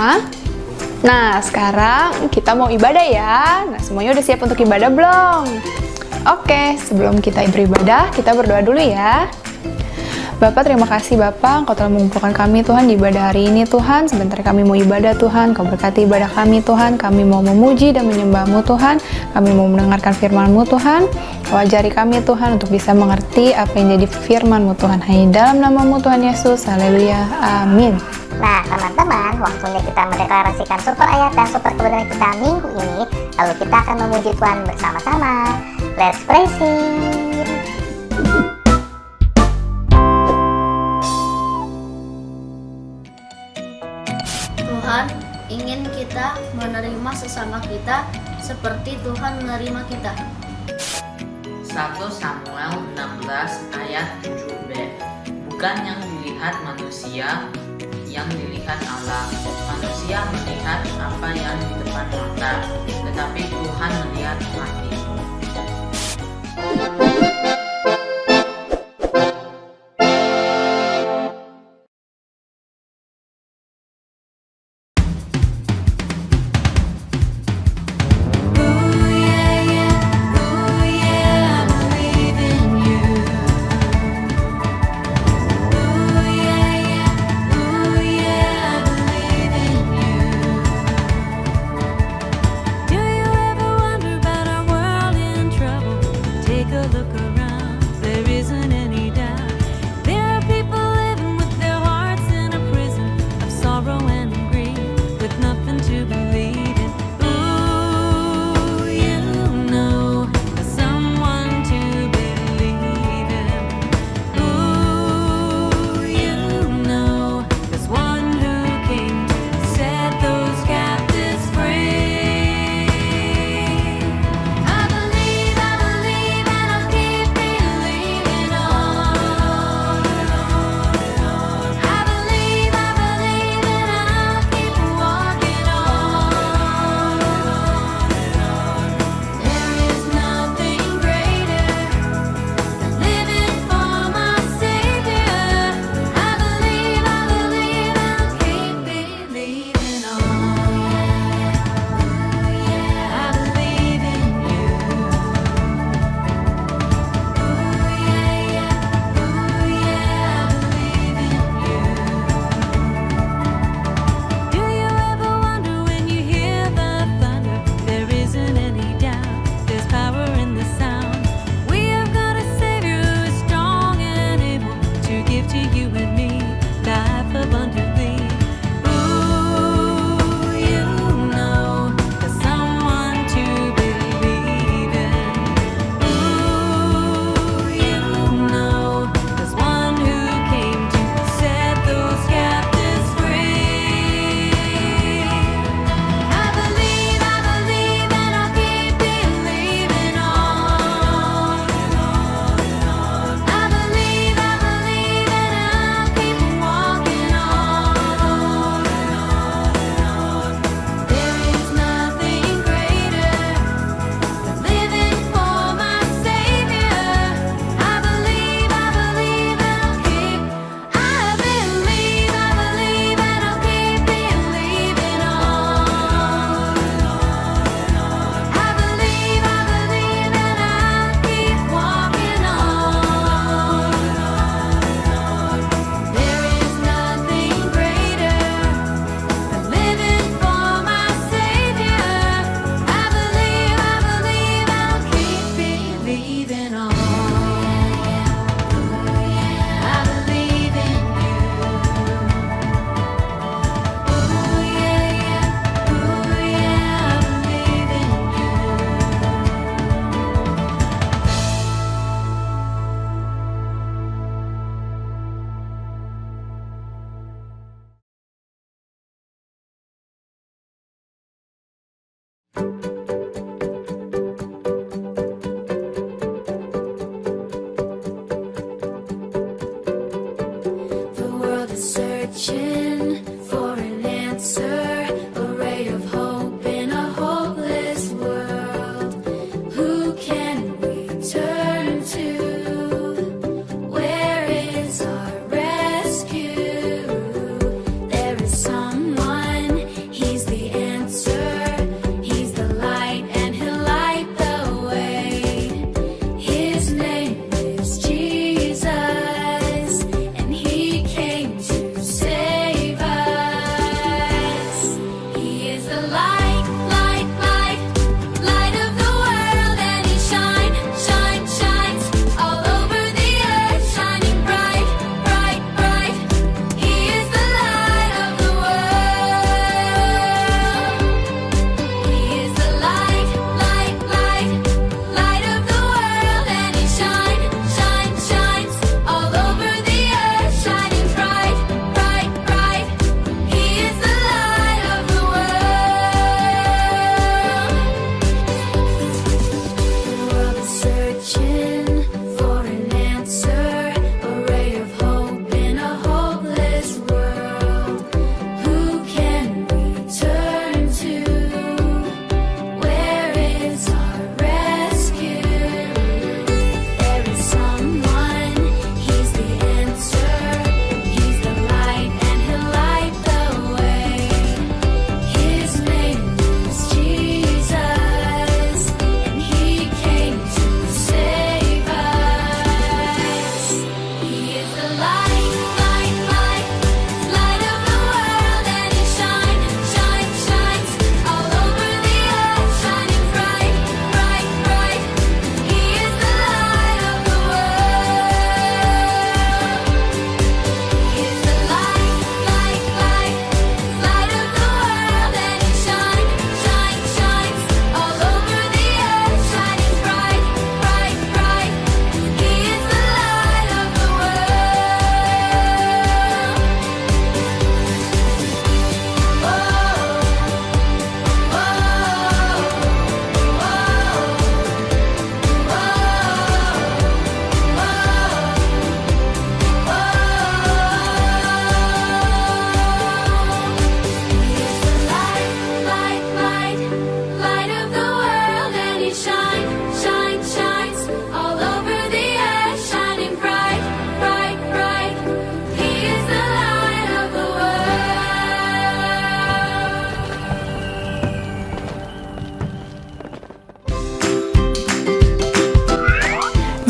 semua? Nah, sekarang kita mau ibadah ya. Nah, semuanya udah siap untuk ibadah belum? Oke, sebelum kita beribadah, kita berdoa dulu ya. Bapak, terima kasih Bapak, Engkau telah mengumpulkan kami Tuhan di ibadah hari ini Tuhan. Sebentar kami mau ibadah Tuhan, Kau berkati ibadah kami Tuhan. Kami mau memuji dan menyembah-Mu Tuhan. Kami mau mendengarkan firman-Mu Tuhan. Kau ajari kami Tuhan untuk bisa mengerti apa yang jadi firman-Mu Tuhan. Hanya dalam nama-Mu Tuhan Yesus, haleluya, amin. Nah teman-teman, waktunya kita mendeklarasikan super ayat dan super kebenaran kita minggu ini. Lalu kita akan memuji Tuhan bersama-sama. Let's praise Him. Tuhan ingin kita menerima sesama kita seperti Tuhan menerima kita. 1 Samuel 16 ayat 7b. Bukan yang dilihat manusia, yang dilihat Allah. Manusia melihat apa yang di depan mata, tetapi Tuhan melihat hati. Do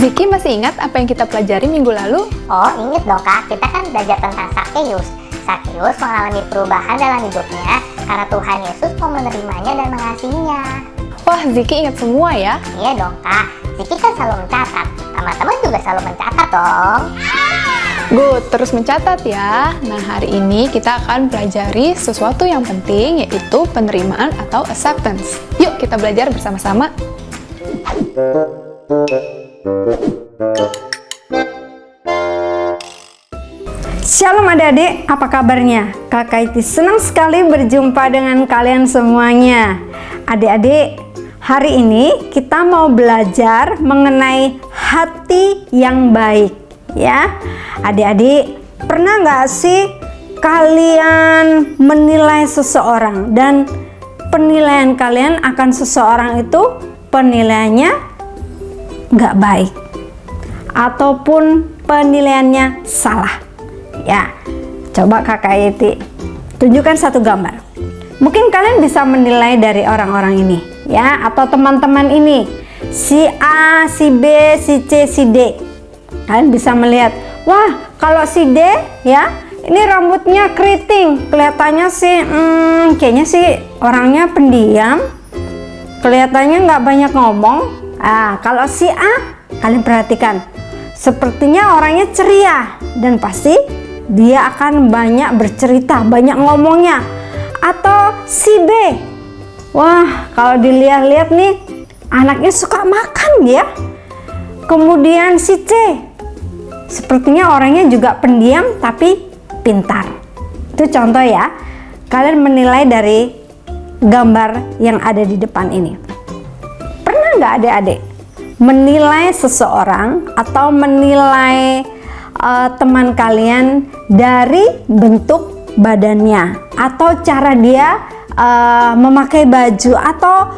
Ziki masih ingat apa yang kita pelajari minggu lalu? Oh, inget dong Kak, kita kan belajar tentang Sakeus. Sakeus mengalami perubahan dalam hidupnya karena Tuhan Yesus mau menerimanya dan mengasihinya. Wah, Ziki ingat semua ya. Iya dong Kak, Ziki kan selalu mencatat. Teman-teman juga selalu mencatat dong. Good, terus mencatat ya. Nah, hari ini kita akan pelajari sesuatu yang penting, yaitu penerimaan atau acceptance. Yuk, kita belajar bersama-sama. Shalom adik-adik, apa kabarnya? Kakak Iti senang sekali berjumpa dengan kalian semuanya. Adik-adik, hari ini kita mau belajar mengenai hati yang baik, ya. Adik-adik, pernah nggak sih kalian menilai seseorang dan penilaian kalian akan seseorang itu penilaiannya nggak baik ataupun penilaiannya salah? Ya, coba kakak Yeti tunjukkan satu gambar. Mungkin kalian bisa menilai dari orang-orang ini, ya, atau teman-teman ini, si A, si B, si C, si D. Kalian bisa melihat, wah, kalau si D, ya, ini rambutnya keriting, kelihatannya sih, kayaknya sih orangnya pendiam, kelihatannya nggak banyak ngomong. Ah, kalau si A, kalian perhatikan, sepertinya orangnya ceria dan pasti dia akan banyak bercerita, banyak ngomongnya. Atau si B, wah, kalau dilihat-lihat nih anaknya suka makan ya. Kemudian si C, sepertinya orangnya juga pendiam tapi pintar. Itu contoh ya. Kalian menilai dari gambar yang ada di depan ini. Pernah nggak adik-adik menilai seseorang atau menilai teman kalian dari bentuk badannya atau cara dia memakai baju, atau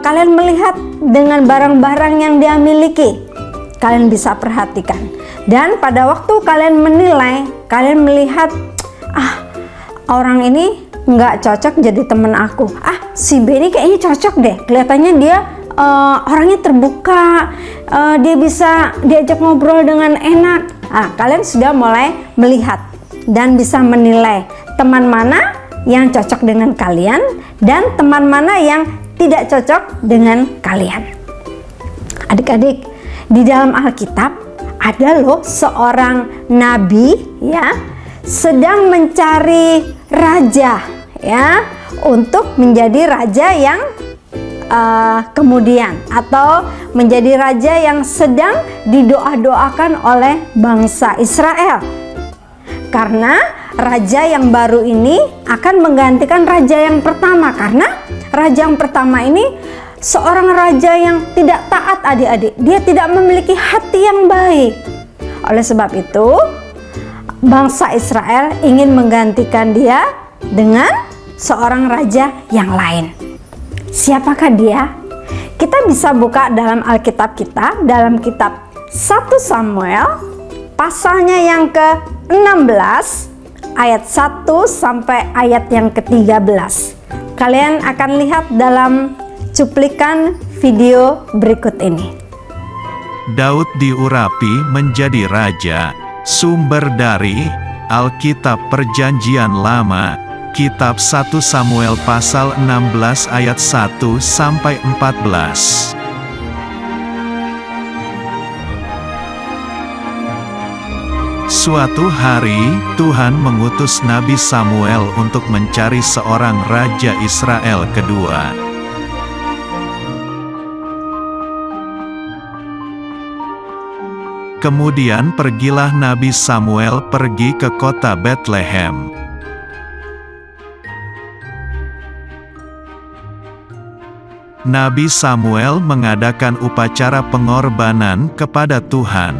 kalian melihat dengan barang-barang yang dia miliki? Kalian bisa perhatikan, dan pada waktu kalian menilai, kalian melihat, orang ini nggak cocok jadi teman aku. Si B ini kayaknya cocok deh, kelihatannya dia orangnya terbuka, dia bisa diajak ngobrol dengan enak. Kalian sudah mulai melihat dan bisa menilai teman mana yang cocok dengan kalian dan teman mana yang tidak cocok dengan kalian. Adik-adik, di dalam Alkitab ada loh seorang nabi, ya, sedang mencari raja, ya, untuk menjadi raja yang kemudian, atau menjadi raja yang sedang didoa-doakan oleh bangsa Israel, karena raja yang baru ini akan menggantikan raja yang pertama. Karena raja yang pertama ini seorang raja yang tidak taat adik-adik, dia tidak memiliki hati yang baik. Oleh sebab itu bangsa Israel ingin menggantikan dia dengan seorang raja yang lain. Siapakah dia? Kita bisa buka dalam Alkitab kita, dalam kitab 1 Samuel, pasalnya yang ke-16, ayat 1 sampai ayat yang ke-13. Kalian akan lihat dalam cuplikan video berikut ini. Daud diurapi menjadi raja, sumber dari Alkitab Perjanjian Lama, Kitab 1 Samuel pasal 16 ayat 1 sampai 14. Suatu hari, Tuhan mengutus Nabi Samuel untuk mencari seorang raja Israel kedua. Kemudian pergilah Nabi Samuel pergi ke kota Betlehem. Nabi Samuel mengadakan upacara pengorbanan kepada Tuhan.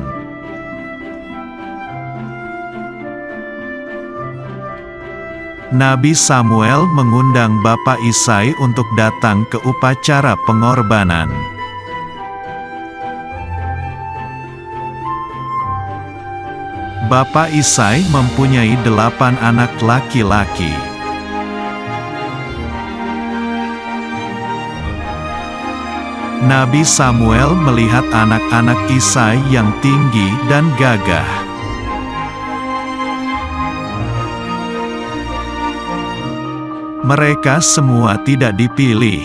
Nabi Samuel mengundang Bapak Isai untuk datang ke upacara pengorbanan. Bapak Isai mempunyai 8 anak laki-laki. Nabi Samuel melihat anak-anak Isai yang tinggi dan gagah. Mereka semua tidak dipilih.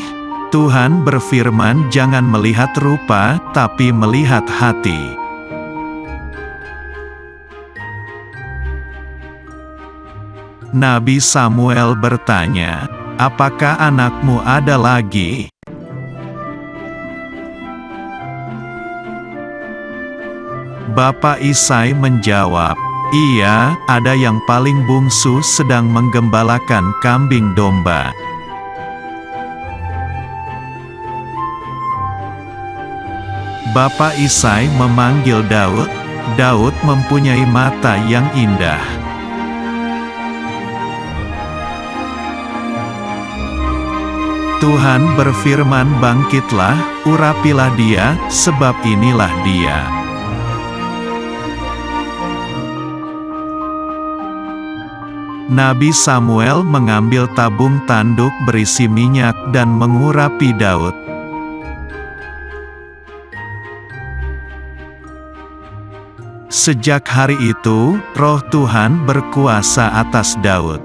Tuhan berfirman, "Jangan melihat rupa, tapi melihat hati." Nabi Samuel bertanya, "Apakah anakmu ada lagi?" Bapak Isai menjawab, "Iya, ada yang paling bungsu sedang menggembalakan kambing domba." Bapak Isai memanggil Daud. Daud mempunyai mata yang indah. Tuhan berfirman, "Bangkitlah, urapilah dia, sebab inilah dia." Nabi Samuel mengambil tabung tanduk berisi minyak dan mengurapi Daud. Sejak hari itu, Roh Tuhan berkuasa atas Daud.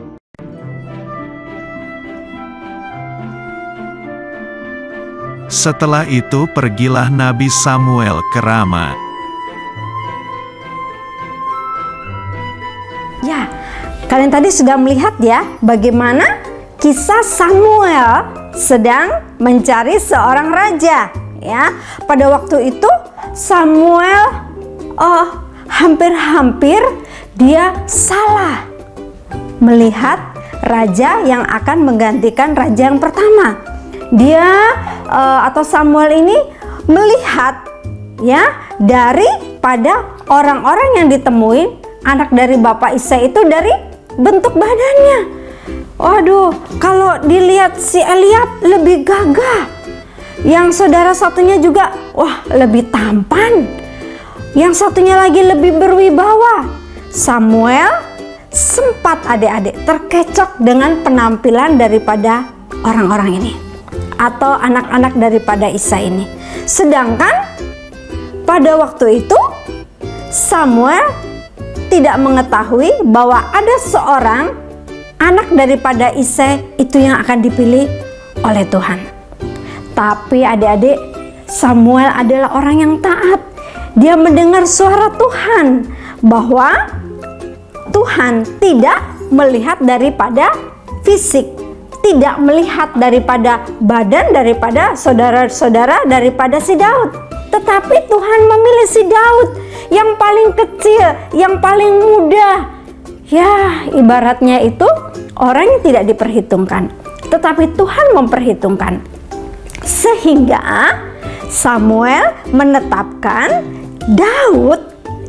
Setelah itu pergilah Nabi Samuel ke Rama. Ya, kalian tadi sudah melihat ya bagaimana kisah Samuel sedang mencari seorang raja. Ya, pada waktu itu Samuel hampir-hampir dia salah melihat raja yang akan menggantikan raja yang pertama. Dia atau Samuel ini melihat ya daripada orang-orang yang ditemui anak dari Bapak Isai itu dari bentuk badannya. Waduh, kalau dilihat si Eliab lebih gagah. Yang saudara satunya juga lebih tampan. Yang satunya lagi lebih berwibawa. Samuel sempat adik-adik terkecoh dengan penampilan daripada orang-orang ini atau anak-anak daripada Isai ini. Sedangkan pada waktu itu Samuel tidak mengetahui bahwa ada seorang anak daripada Isai itu yang akan dipilih oleh Tuhan. Tapi adik-adik, Samuel adalah orang yang taat. Dia mendengar suara Tuhan bahwa Tuhan tidak melihat daripada fisik, tidak melihat daripada badan daripada saudara-saudara daripada si Daud. Tetapi Tuhan memilih si Daud yang paling kecil, yang paling muda. Ya, ibaratnya itu orang yang tidak diperhitungkan. Tetapi Tuhan memperhitungkan. Sehingga Samuel menetapkan Daud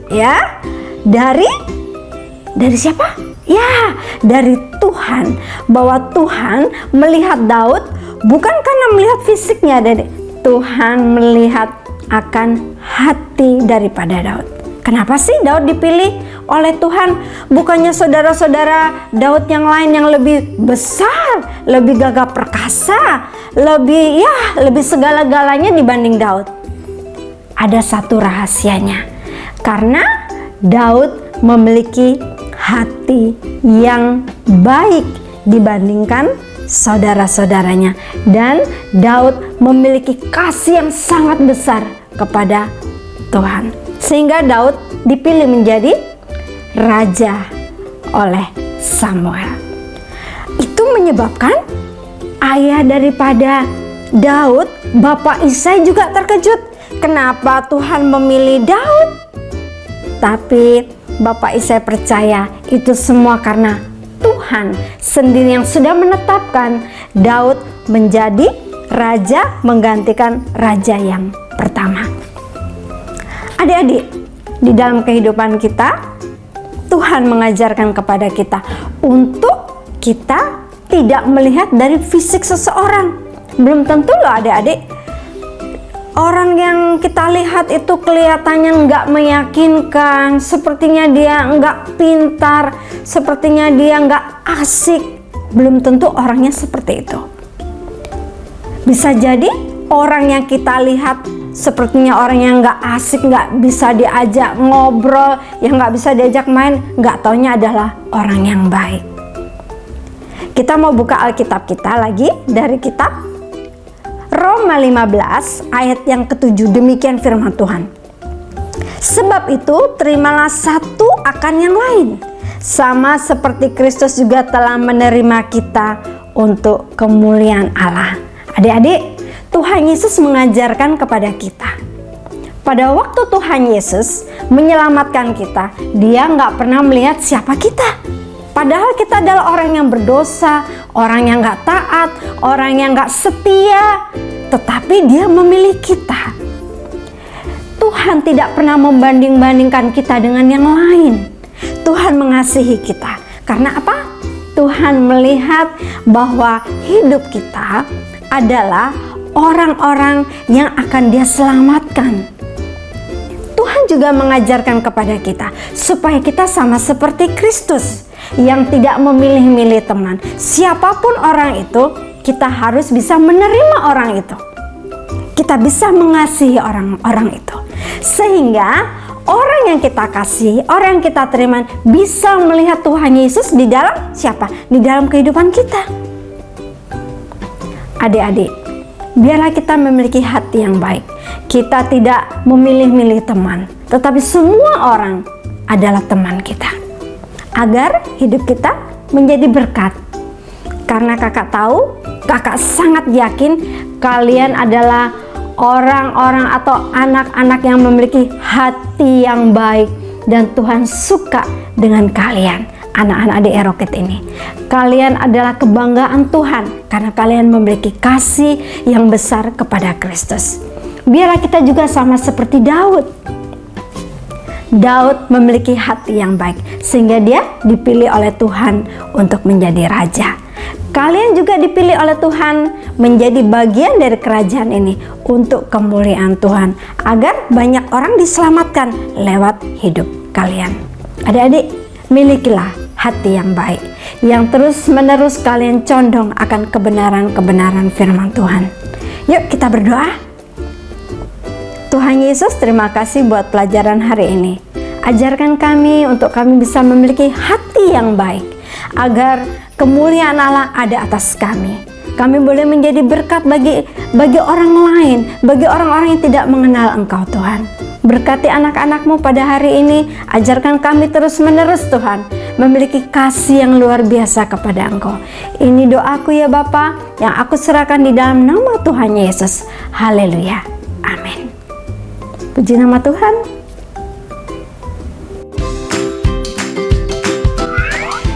ya dari siapa? Ya, dari Tuhan. Bahwa Tuhan melihat Daud bukan karena melihat fisiknya, Tuhan melihat akan hati daripada Daud. Kenapa sih Daud dipilih oleh Tuhan? Bukannya saudara-saudara Daud yang lain yang lebih besar, lebih gagah perkasa, lebih segala-galanya dibanding Daud. Ada satu rahasianya. Karena Daud memiliki hati yang baik dibandingkan saudara-saudaranya, dan Daud memiliki kasih yang sangat besar kepada Tuhan, sehingga Daud dipilih menjadi raja oleh Samuel. Itu menyebabkan ayah daripada Daud, Bapak Isai juga terkejut. Kenapa Tuhan memilih Daud? Tapi Bapak Isai percaya itu semua karena Tuhan sendiri yang sudah menetapkan Daud menjadi raja menggantikan raja yang pertama. Adik-adik, di dalam kehidupan kita Tuhan mengajarkan kepada kita untuk kita tidak melihat dari fisik seseorang. Belum tentu loh adik-adik, orang yang kita lihat itu kelihatannya nggak meyakinkan, sepertinya dia nggak pintar, sepertinya dia nggak asik. Belum tentu orangnya seperti itu. Bisa jadi orang yang kita lihat sepertinya orang yang nggak asik, nggak bisa diajak ngobrol, yang nggak bisa diajak main, nggak taunya adalah orang yang baik. Kita mau buka Alkitab kita lagi dari kitab Roma 15 ayat yang ke-7. Demikian firman Tuhan. Sebab itu terimalah satu akan yang lain, sama seperti Kristus juga telah menerima kita untuk kemuliaan Allah. Adik-adik, Tuhan Yesus mengajarkan kepada kita. Pada waktu Tuhan Yesus menyelamatkan kita, Dia nggak pernah melihat siapa kita. Padahal kita adalah orang yang berdosa, orang yang nggak taat, orang yang nggak setia. Tetapi Dia memilih kita. Tuhan tidak pernah membanding-bandingkan kita dengan yang lain. Tuhan mengasihi kita. Karena apa? Tuhan melihat bahwa hidup kita adalah orang-orang yang akan Dia selamatkan. Tuhan juga mengajarkan kepada kita supaya kita sama seperti Kristus yang tidak memilih-milih teman. Siapapun orang itu, kita harus bisa menerima orang itu. Kita bisa mengasihi orang-orang itu. Sehingga orang yang kita kasih, orang yang kita terima bisa melihat Tuhan Yesus di dalam siapa? Di dalam kehidupan kita. Adik-adik, biarlah kita memiliki hati yang baik. Kita tidak memilih-milih teman, tetapi semua orang adalah teman kita. Agar hidup kita menjadi berkat. Karena kakak tahu, kakak sangat yakin kalian adalah orang-orang atau anak-anak yang memiliki hati yang baik. Dan Tuhan suka dengan kalian, anak-anak adik Rocket ini. Kalian adalah kebanggaan Tuhan karena kalian memiliki kasih yang besar kepada Kristus. Biarlah kita juga sama seperti Daud. Daud memiliki hati yang baik sehingga dia dipilih oleh Tuhan untuk menjadi raja. Kalian juga dipilih oleh Tuhan menjadi bagian dari kerajaan ini untuk kemuliaan Tuhan, agar banyak orang diselamatkan lewat hidup kalian. Adik-adik, milikilah hati yang baik yang terus-menerus kalian condong akan kebenaran-kebenaran firman Tuhan. Yuk kita berdoa. Tuhan Yesus, terima kasih buat pelajaran hari ini. Ajarkan kami untuk kami bisa memiliki hati yang baik, agar kemuliaan Allah ada atas kami. Kami boleh menjadi berkat bagi orang lain, bagi orang-orang yang tidak mengenal Engkau, Tuhan. Berkati anak-anak-Mu pada hari ini. Ajarkan kami terus-menerus, Tuhan, memiliki kasih yang luar biasa kepada Engkau. Ini doaku ya Bapa, yang aku serahkan di dalam nama Tuhan Yesus. Haleluya. Amin. Puji nama Tuhan.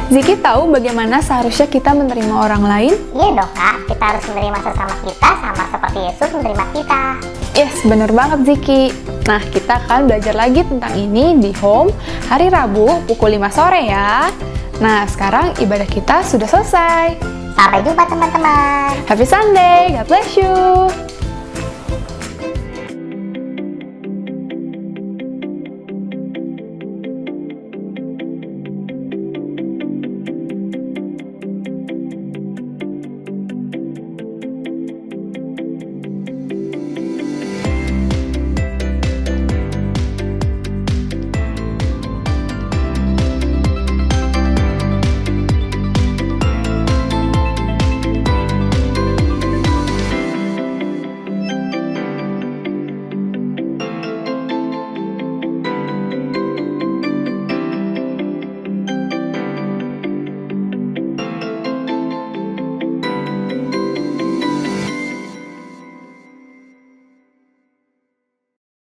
Ziki tahu bagaimana seharusnya kita menerima orang lain? Iya dong kak, kita harus menerima sesama kita sama seperti Yesus menerima kita. Yes, bener banget Ziki. Nah, kita akan belajar lagi tentang ini di Home hari Rabu pukul 5 sore ya. Nah, sekarang ibadah kita sudah selesai. Sampai jumpa teman-teman. Happy Sunday, God bless you.